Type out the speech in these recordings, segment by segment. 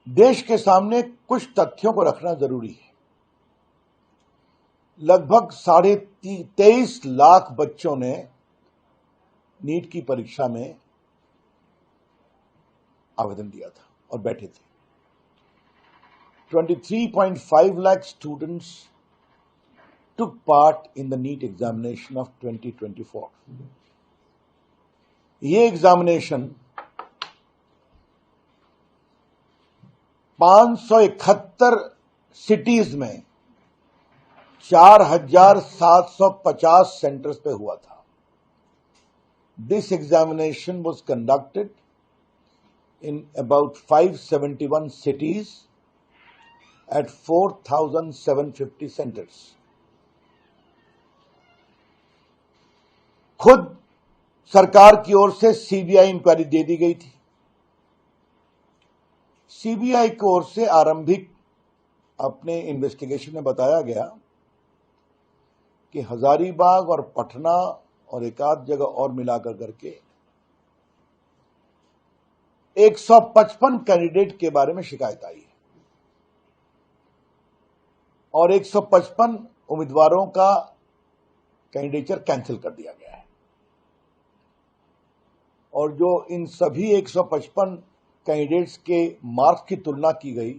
देश के सामने कुछ तथ्यों को रखना जरूरी है। लगभग 23.5 लाख बच्चों ने नीट की परीक्षा में आवेदन दिया था और बैठे थे। 23.5 lakh students took part in the NEET examination of 2024. ये एग्जामिनेशन 571 सिटीज में 4,750 सेंटर्स पे हुआ था। This examination was conducted in about 571 cities at 4,750 centers. खुद सरकार की ओर से सीबीआई इंक्वायरी दे दी गई थी। सीबीआई की ओर से आरंभिक अपने इन्वेस्टिगेशन में बताया गया कि हजारीबाग और पटना और एक आध जगह और मिलाकर करके 155 कैंडिडेट के बारे में शिकायत आई है और 155 उम्मीदवारों का कैंडिडेचर कैंसिल कर दिया गया है और जो इन सभी 155 कैंडिडेट्स के मार्क्स की तुलना की गई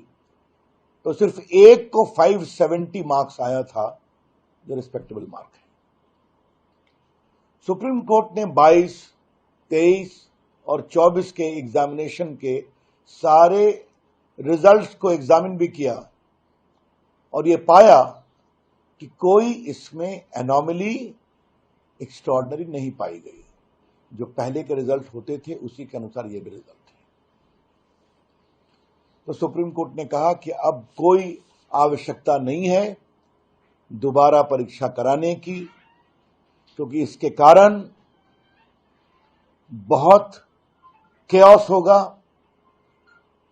तो सिर्फ एक को 570 मार्क्स आया था, जो रिस्पेक्टेबल मार्क है। सुप्रीम कोर्ट ने 22, 23 और 24 के एग्जामिनेशन के सारे रिजल्ट्स को एग्जामिन भी किया और ये पाया कि कोई इसमें एनोमली एक्स्ट्राऑर्डिनरी नहीं पाई गई। जो पहले के रिजल्ट होते थे उसी के अनुसार ये भी रिजल्ट है। तो सुप्रीम कोर्ट ने कहा कि अब कोई आवश्यकता नहीं है दोबारा परीक्षा कराने की, क्योंकि इसके कारण बहुत केओस होगा,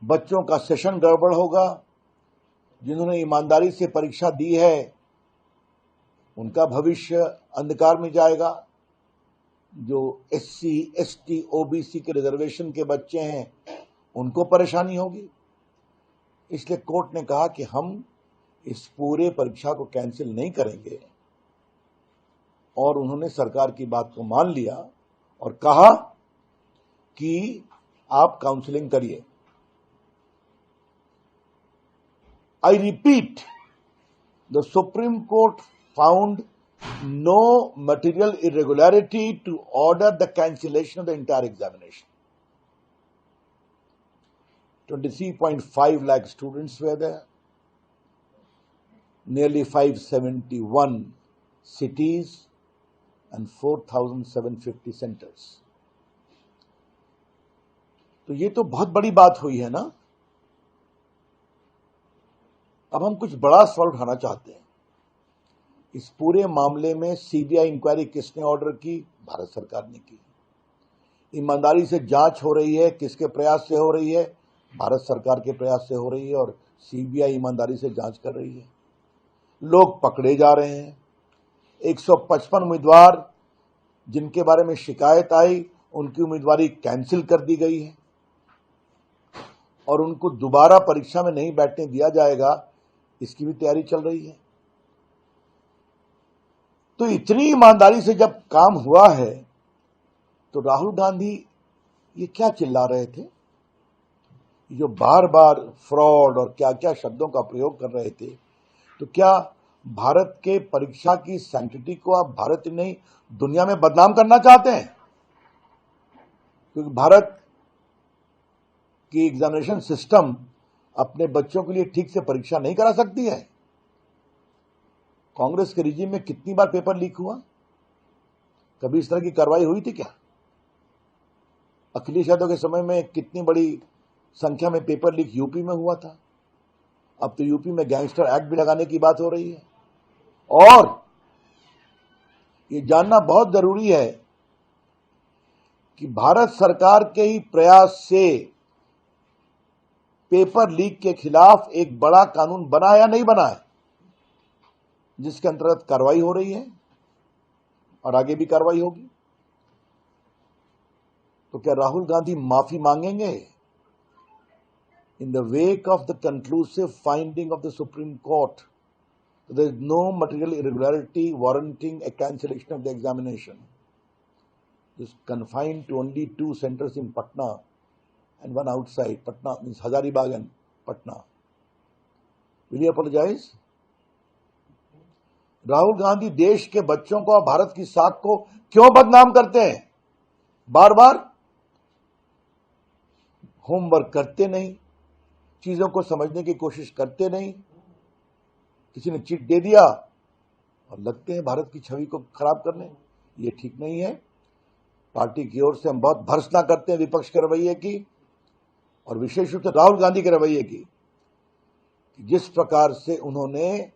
बच्चों का सेशन गड़बड़ होगा। जिन्होंने ईमानदारी से परीक्षा दी है उनका भविष्य अंधकार में जाएगा। जो एससी, एसटी, ओबीसी के रिजर्वेशन के बच्चे हैं उनको परेशानी होगी। इसलिए कोर्ट ने कहा कि हम इस पूरे परीक्षा को कैंसिल नहीं करेंगे और उन्होंने सरकार की बात को मान लिया और कहा कि आप काउंसलिंग करिए। I repeat, the Supreme Court found no material irregularity to order the cancellation of the entire examination. 23.5 lakh students were there, nearly 571 cities and 4,750 centers. तो ये तो बहुत बड़ी बात हुई है ना। अब हम कुछ बड़ा सवाल उठाना चाहते हैं। इस पूरे मामले में सीबीआई इंक्वायरी किसने ऑर्डर की? भारत सरकार ने की। ईमानदारी से जांच हो रही है, किसके प्रयास से हो रही है? भारत सरकार के प्रयास से हो रही है और सीबीआई ईमानदारी से जांच कर रही है। लोग पकड़े जा रहे हैं। 155 उम्मीदवार जिनके बारे में शिकायत आई उनकी उम्मीदवारी कैंसिल कर दी गई है और उनको दोबारा परीक्षा में नहीं बैठने दिया जाएगा, इसकी भी तैयारी चल रही है। तो इतनी ईमानदारी से जब काम हुआ है तो राहुल गांधी ये क्या चिल्ला रहे थे? जो बार बार फ्रॉड और क्या क्या शब्दों का प्रयोग कर रहे थे, तो क्या भारत के परीक्षा की सैंक्टिटी को आप भारत ही नहीं दुनिया में बदनाम करना चाहते हैं? क्योंकि भारत की एग्जामिनेशन सिस्टम अपने बच्चों के लिए ठीक से परीक्षा नहीं करा सकती है। कांग्रेस के रिजीम में कितनी बार पेपर लीक हुआ? कभी इस तरह की कार्रवाई हुई थी क्या? अखिलेश यादव के समय में कितनी बड़ी संख्या में पेपर लीक यूपी में हुआ था। अब तो यूपी में गैंगस्टर एक्ट भी लगाने की बात हो रही है। और ये जानना बहुत जरूरी है कि भारत सरकार के ही प्रयास से पेपर लीक के खिलाफ एक बड़ा कानून बना या नहीं बना है, जिसके अंतर्गत कार्रवाई हो रही है और आगे भी कार्रवाई होगी। तो क्या राहुल गांधी माफी मांगेंगे? in the wake of the conclusive finding of the Supreme Court that there is no material irregularity warranting a cancellation of the examination, is confined to only 2 centers in Patna and 1 outside. Patna means Hazaribagh and Patna. Will you apologize? Rahul Gandhi देश के बच्चों को और भारत की साख को क्यों बदनाम करते हैं? बार बार होमवर्क करते नहीं, चीजों को समझने की कोशिश करते नहीं, किसी ने चिट दे दिया और लगते हैं भारत की छवि को खराब करने। ये ठीक नहीं है। पार्टी की ओर से हम बहुत भर्त्सना करते हैं विपक्ष के रवैये की और विशेष रूप से राहुल गांधी के रवैये की। जिस प्रकार से उन्होंने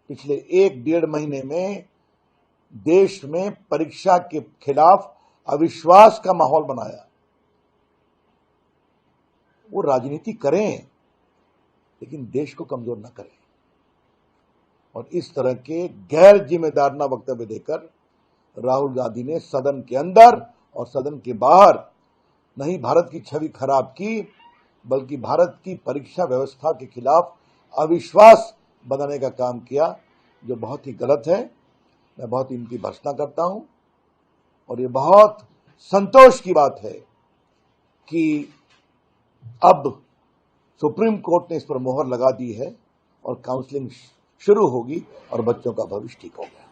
पिछले 1-1.5 महीने में देश में परीक्षा के खिलाफ अविश्वास का माहौल बनाया, वो राजनीति करें लेकिन देश को कमजोर न करें। और इस तरह के गैर जिम्मेदाराना वक्तव्य देकर राहुल गांधी ने सदन के अंदर और सदन के बाहर नहीं भारत की छवि खराब की, बल्कि भारत की परीक्षा व्यवस्था के खिलाफ अविश्वास बनाने का काम किया, जो बहुत ही गलत है। मैं बहुत इनकी भर्त्सना करता हूं और ये बहुत संतोष की बात है कि अब सुप्रीम कोर्ट ने इस पर मोहर लगा दी है और काउंसलिंग शुरू होगी और बच्चों का भविष्य ठीक होगा।